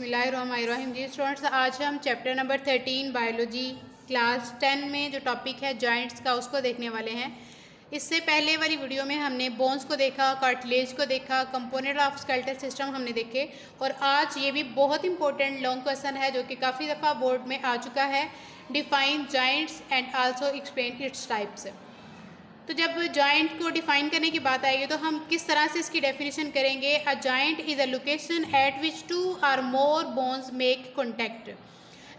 बिस्मिल्लाहिर्रहमानिर्रहीम। जी स्टूडेंट्स, आज हम चैप्टर नंबर 13 बायोलॉजी क्लास 10 में जो टॉपिक है जॉइंट्स का उसको देखने वाले हैं। इससे पहले वाली वीडियो में हमने बोन्स को देखा, कार्टिलेज को देखा, कंपोनेंट ऑफ स्केलेटल सिस्टम हमने देखे और आज ये भी बहुत इंपॉर्टेंट लॉन्ग क्वेश्चन है जो कि काफ़ी दफ़ा बोर्ड में आ चुका है। Define joints and also explain its types. तो जब जॉइंट को डिफाइन करने की बात आएगी तो हम किस तरह से इसकी डेफिनेशन करेंगे। A joint is a location eight विच 2 और मोर बोन्स मेक कॉन्टैक्ट।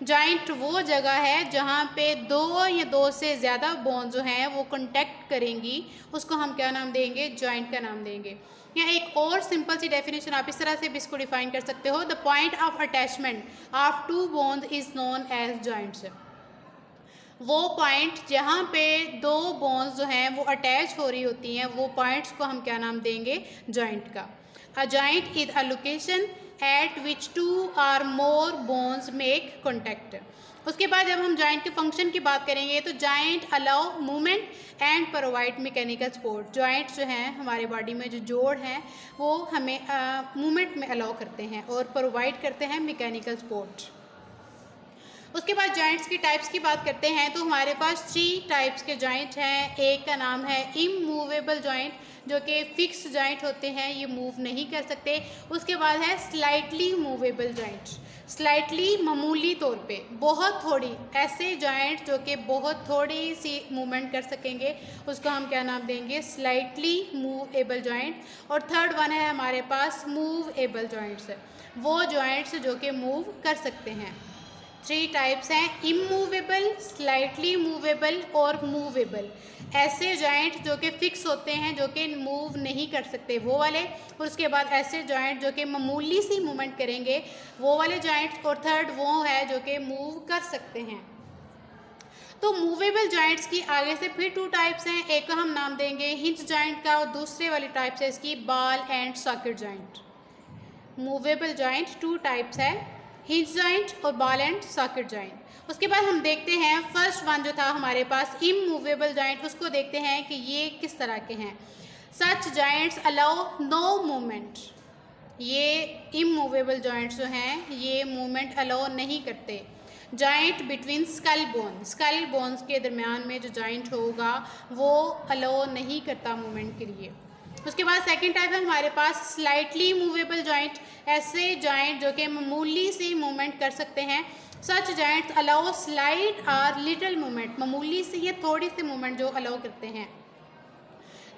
जॉइंट वो जगह है जहाँ पे 2 या 2 से ज़्यादा बोन जो हैं वो कॉन्टैक्ट करेंगी, उसको हम क्या नाम देंगे? जॉइंट का नाम देंगे। या एक और सिंपल सी डेफिनेशन आप इस तरह से भी इसको डिफाइन कर सकते हो। The point of attachment of 2 bones is known as joints. वो पॉइंट जहाँ पे 2 बोन्स जो हैं वो अटैच हो रही होती हैं, वो पॉइंट्स को हम क्या नाम देंगे? जॉइंट का। A joint is a location eight विच 2 और मोर बोन्स मेक कॉन्टैक्ट। उसके बाद जब हम जॉइंट के फंक्शन की बात करेंगे तो joint allow movement and provide mechanical support. Joint जो हैं हमारे बॉडी में जो जोड़ हैं वो हमें मूवमेंट में अलाउ करते हैं और प्रोवाइड करते हैं मैकेनिकल सपोर्ट। उसके बाद जॉइंट्स की टाइप्स की बात करते हैं तो हमारे पास 3 टाइप्स के जॉइंट हैं। एक का नाम है इमूवेबल जॉइंट जो कि फिक्स जॉइंट होते हैं, ये मूव नहीं कर सकते। उसके बाद है स्लाइटली मूवेबल जॉइंट, स्लाइटली मामूली तौर पे, बहुत थोड़ी, ऐसे जॉइंट जो कि बहुत थोड़ी सी मूवमेंट कर सकेंगे, उसको हम क्या नाम देंगे? Slightly movable joint. और थर्ड वन है हमारे पास मूवेबल जॉइंट्स, वो जॉइंट्स जो कि मूव कर सकते हैं। 3 टाइप्स हैं, इमूवेबल, स्लाइटली मूवेबल और मूवेबल। ऐसे जॉइंट जो कि फिक्स होते हैं, जो कि मूव नहीं कर सकते, वो वाले। और उसके बाद ऐसे जॉइंट जो कि मामूली सी मूवमेंट करेंगे, वो वाले जॉइंट्स। और थर्ड वो है जो कि मूव कर सकते हैं। तो मूवेबल जॉइंट्स की आगे से फिर 2 टाइप्स हैं। एक का हम नाम देंगे हिंज जॉइंट का और दूसरे वाली टाइप्स है इसकी ball and socket joint. Movable joint 2 types है, हिंज जॉइंट और बॉल एंड सॉकेट जॉइंट। उसके बाद हम देखते हैं फर्स्ट वन जो था हमारे पास इमूवेबल जॉइंट, उसको देखते हैं कि ये किस तरह के हैं। सच जॉइंट्स अलाउ नो मूवमेंट। ये इमूवेबल जॉइंट्स जो हैं ये मूवमेंट अलाउ नहीं करते। Joint between skull bone, skull bones के दरमियान में जो जॉइंट होगा वो अलाउ नहीं करता मूवमेंट के लिए। उसके बाद सेकंड टाइप है हमारे पास स्लाइटली मूवेबल जॉइंट, ऐसे जॉइंट जो कि मामूली सी मूवमेंट कर सकते हैं। सच जॉइंट्स अलाउ स्लाइट और लिटिल मूवमेंट, मामूली सी या थोड़ी सी मूवमेंट जो अलाउ करते हैं।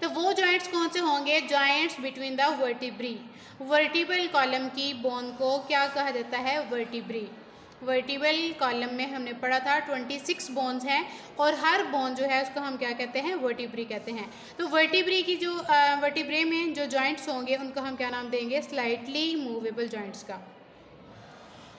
तो वो जॉइंट्स कौन से होंगे? Joints between the vertebrae. Vertebral column की बोन को क्या कहा जाता है? वर्टिब्री। वर्टिब्रल कॉलम में हमने पढ़ा था 26 बोन्स हैं और हर बोन जो है उसको हम क्या कहते हैं? वर्टिब्री कहते हैं। तो वर्टिब्री की जो वर्टिब्रे में जो जॉइंट्स होंगे उनको हम क्या नाम देंगे? स्लाइटली मूवेबल जॉइंट्स का।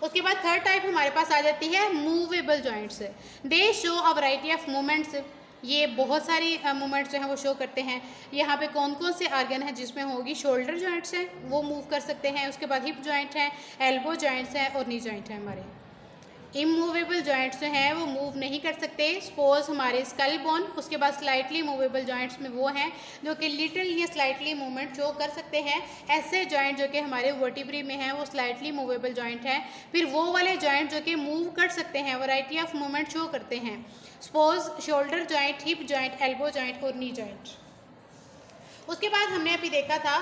उसके बाद थर्ड टाइप हमारे पास आ जाती है movable joints. They show a variety of movements. ये बहुत सारी मूवमेंट्स जो हैं वो शो करते हैं। यहाँ पे कौन कौन से आर्गन हैं जिसमें होगी? शोल्डर जॉइंट्स हैं, वो मूव कर सकते हैं। उसके बाद हिप जॉइंट हैं, एल्बो जॉइंट्स हैं और नी जॉइंट हैं। हमारे इमूवेबल जॉइंट्स जो हैं वो मूव नहीं कर सकते। सपोज हमारे स्कल बोन। उसके बाद स्लाइटली मूवेबल जॉइंट्स में वो हैं जो कि लिटिल या स्लाइटली मूवमेंट शो कर सकते हैं। ऐसे जॉइंट जो कि हमारे वर्टिब्री में हैं वो स्लाइटली मूवेबल जॉइंट हैं। फिर वो वाले जॉइंट जो कि मूव कर सकते हैं, वैरायटी ऑफ मूवमेंट शो करते हैं। Suppose shoulder joint, hip joint, elbow joint और नी जॉइंट। उसके बाद हमने अभी देखा था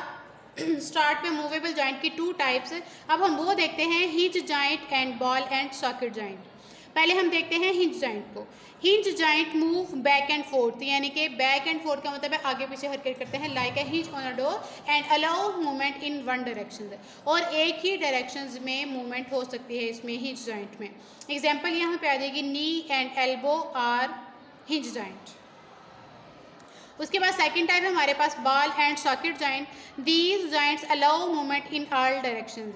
स्टार्ट में मूवेबल जॉइंट की 2 टाइप्स। अब हम वो देखते हैं hinge joint and ball and socket joint. पहले हम देखते हैं हिंज जॉइंट को। Hinge joint move back and fourth, यानी कि बैक एंड फोर्थ का मतलब है आगे पीछे हरकत करते हैं, like a hinge on a door and allow movement in one direction. और एक ही डायरेक्शंस में मूवमेंट हो सकती है इसमें हिंज जॉइंट में। एग्जाम्पल यहाँ पे आ जाएगी knee and elbow are hinge joint. उसके बाद सेकंड टाइप है हमारे पास ball and socket joint. These joints allow movement in all directions.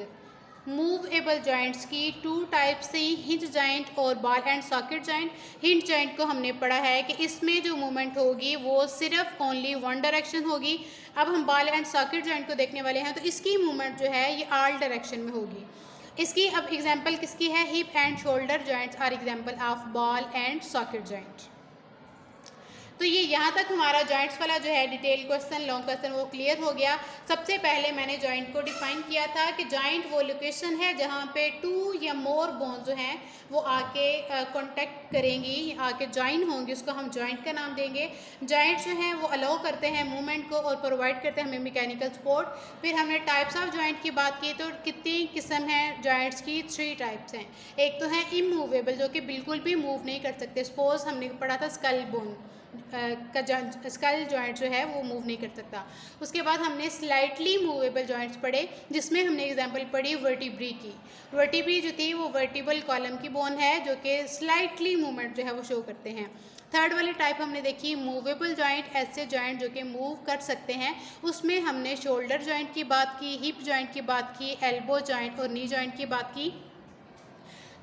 Movable joints की 2 टाइप्स थी, हिंज जॉइंट और ball and socket joint. Hinge joint को हमने पढ़ा है कि इसमें जो मूवमेंट होगी वो सिर्फ ओनली वन डायरेक्शन होगी। अब हम बॉल एंड सॉकेट जॉइंट को देखने वाले हैं तो इसकी मूवमेंट जो है ये ऑल डायरेक्शन में होगी। इसकी अब एग्जाम्पल किसकी है? Hip and shoulder joints are example of ball and socket joint. तो ये यहाँ तक हमारा जॉइंट्स वाला जो है डिटेल क्वेश्चन, लॉन्ग क्वेश्चन वो क्लियर हो गया। सबसे पहले मैंने जॉइंट को डिफाइन किया था कि जॉइंट वो लोकेशन है जहाँ पे 2 या मोर बोन जो हैं वो आके कांटेक्ट करेंगी, आके ज्वाइन होंगी, उसको हम जॉइंट का नाम देंगे। जॉइंट जो हैं वो अलाउ करते हैं मूवमेंट को और प्रोवाइड करते हैं हमें मैकेनिकल सपोर्ट। फिर हमने टाइप्स ऑफ जॉइंट की बात की, तो कितनी किस्म हैं जॉइंट्स की? 3 टाइप्स हैं। एक तो है इमूवेबल, जो कि बिल्कुल भी मूव नहीं कर सकते। सपोज हमने पढ़ा था स्कल बोन का स्कल जॉइंट जो है वो मूव नहीं कर सकता। उसके बाद हमने स्लाइटली मूवेबल जॉइंट्स पढ़े, जिसमें हमने एग्जांपल पढ़ी वर्टिब्री की। वर्टिब्री जो थी वो वर्टिबल कॉलम की बोन है जो कि स्लाइटली मूवमेंट जो है वो शो करते हैं। थर्ड वाली टाइप हमने देखी मूवेबल जॉइंट, ऐसे जॉइंट जो कि मूव कर सकते हैं। उसमें हमने शोल्डर जॉइंट की बात की, हिप जॉइंट की बात की, एल्बो जॉइंट और नी जॉइंट की बात की।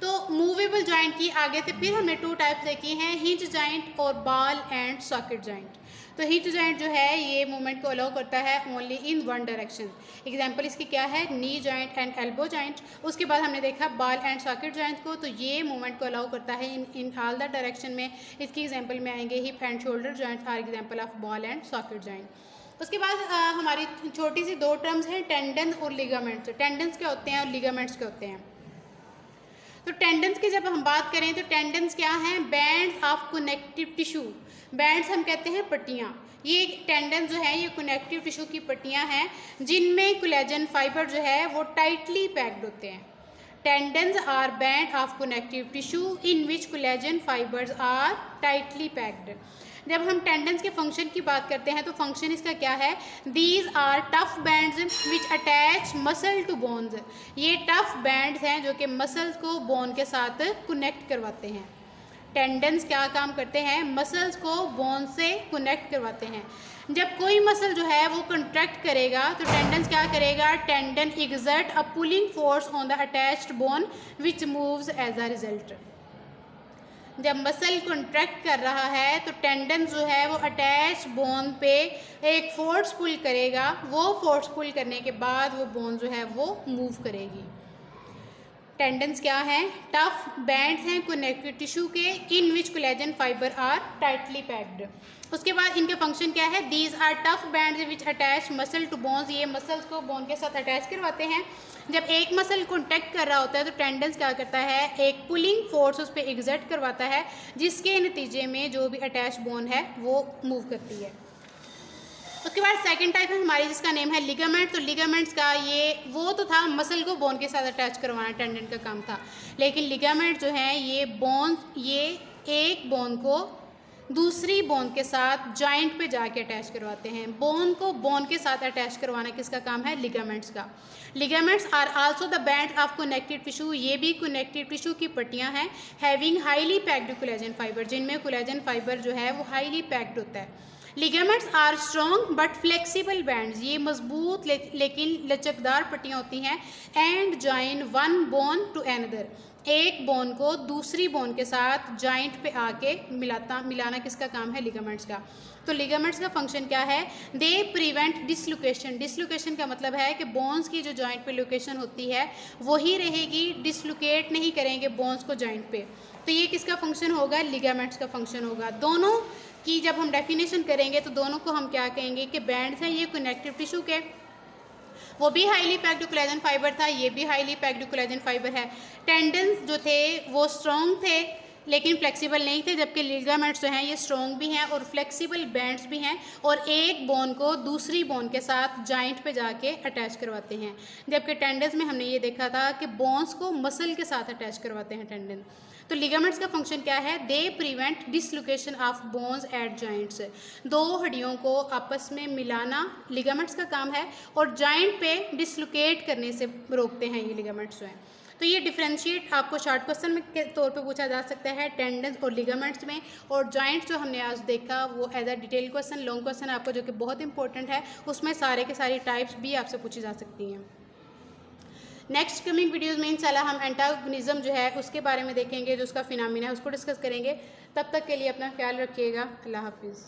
तो मूवेबल जॉइंट की आगे से फिर हमने 2 टाइप्स देखी हैं, हिंज जॉइंट और बॉल एंड सॉकेट जॉइंट। तो हिंज जॉइंट जो है ये मूवमेंट को अलाउ करता है only in one direction. Example इसकी क्या है? Knee joint and elbow joint. उसके बाद हमने देखा बॉल एंड सॉकेट जॉइंट को, तो ये मूवमेंट को अलाउ करता है इन ऑल द डायरेक्शन में। इसकी एग्जाम्पल में आएंगे hip and shoulder joint are example of ball and socket joint. उसके बाद हमारी छोटी सी 2 टर्म्स हैं, टेंडन और लिगामेंट्स। टेंडन्स क्या होते हैं और लिगामेंट्स क्या होते हैं? तो टेंडन्स की जब हम बात करें तो टेंडन्स क्या हैं? Bands of connective tissue. Bands हम कहते हैं पट्टियाँ। ये टेंडन जो है ये कनेक्टिव टिश्यू की पट्टियाँ हैं जिनमें कोलेजन फाइबर जो है वो टाइटली पैक्ड होते हैं। Tendons are band of connective tissue in which collagen fibres are tightly packed. जब हम टेंडन्स के फंक्शन की बात करते हैं तो फंक्शन इसका क्या है? These are tough bands which attach muscle to bones. ये टफ बैंड्स हैं जो कि मसल्स को बोन के साथ कनेक्ट करवाते हैं। टेंडन्स क्या काम करते हैं? मसल्स को बोन से कनेक्ट करवाते हैं। जब कोई मसल जो है वो कंट्रैक्ट करेगा तो टेंडन्स क्या करेगा? Tendon exert a pulling force on the attached bone which moves as a result. जब मसल कॉन्ट्रैक्ट कर रहा है तो टेंडन जो है वो अटैच बोन पे एक फोर्स पुल करेगा। वो फोर्स पुल करने के बाद वो बोन जो है वो मूव करेगी। टेंडन्स क्या हैं? टफ बैंड्स हैं कनेक्टिव टिश्यू के in which collagen fibre are tightly packed. उसके बाद इनके फंक्शन क्या है? These are tough bands which attach muscle to bones. ये मसल्स को बोन के साथ अटैच करवाते हैं। जब एक मसल कॉन्टैक्ट कर रहा होता है तो टेंडन्स क्या करता है? एक पुलिंग फोर्स उस पर एग्जर्ट करवाता है जिसके नतीजे में जो भी अटैच बोन है वो मूव करती है। उसके बाद सेकंड टाइप है हमारी जिसका नेम है लिगामेंट। तो लिगामेंट्स का ये वो तो था मसल को बोन के साथ अटैच करवाना टेंडन का काम था, लेकिन लिगामेंट जो है ये एक बोन को दूसरी बोन के साथ जॉइंट पे जाके अटैच करवाते हैं। बोन को बोन के साथ अटैच करवाना किसका काम है? लिगामेंट्स का। Ligaments are also the band of connective tissue. ये भी कनेक्टिव टिश्यू की पट्टियां हैं having highly packed collagen fibre, जिनमें कोलेजन फाइबर जो है वो हाईली पैक्ड होता है। Ligaments are strong but flexible bands. ये मजबूत लेकिन लचकदार पट्टियाँ होती हैं। And join one bone to another. एक बोन को दूसरी बोन के साथ जॉइंट पे आके मिलाना किसका काम है? लिगामेंट्स का। तो लिगामेंट्स का फंक्शन क्या है? They prevent dislocation. डिसलोकेशन का मतलब है कि बोन्स की जो जॉइंट पे लोकेशन होती है वही रहेगी, डिसलोकेट नहीं करेंगे बोन्स को जॉइंट पे। तो ये किसका फंक्शन होगा? लिगामेंट्स का फंक्शन होगा। दोनों की जब हम डेफिनेशन करेंगे तो दोनों को हम क्या कहेंगे कि बैंड्स हैं ये कनेक्टिव टिश्यू के। वो भी हाईली पैक्ड कोलेजन फाइबर था, ये भी हाईली पैक्ड कोलेजन फाइबर है। टेंडन्स जो थे वो स्ट्रॉन्ग थे लेकिन फ्लेक्सिबल नहीं थे, जबकि लिगामेंट्स जो हैं ये स्ट्रॉन्ग भी हैं और फ्लेक्सिबल बैंड्स भी हैं और एक बोन को दूसरी बोन के साथ जॉइंट पे जाके अटैच करवाते हैं। जबकि टेंडन्स में हमने ये देखा था कि बोन्स को मसल के साथ अटैच करवाते हैं टेंडन। तो लिगामेंट्स का फंक्शन क्या है? They prevent dislocation of bones at joints. दो हड्डियों को आपस में मिलाना लिगामेंट्स का काम है और जॉइंट पे डिसलोकेट करने से रोकते हैं ये लिगामेंट्स जो हैं। तो ये डिफ्रेंशिएट आपको शॉर्ट क्वेश्चन में के तौर पे पूछा जा सकता है टेंडन्स और लिगामेंट्स में। और जॉइंट्स जो हमने आज देखा वो as a detail question, long question आपको जो कि बहुत इंपॉर्टेंट है, उसमें सारे के सारी टाइप्स भी आपसे पूछी जा सकती हैं। नेक्स्ट कमिंग वीडियोज़ में इंशाल्लाह हम एंटागोनिज्म जो है उसके बारे में देखेंगे, जो उसका फिनोमेना है उसको डिस्कस करेंगे। तब तक के लिए अपना ख्याल रखिएगा। अल्लाह हाफिज़।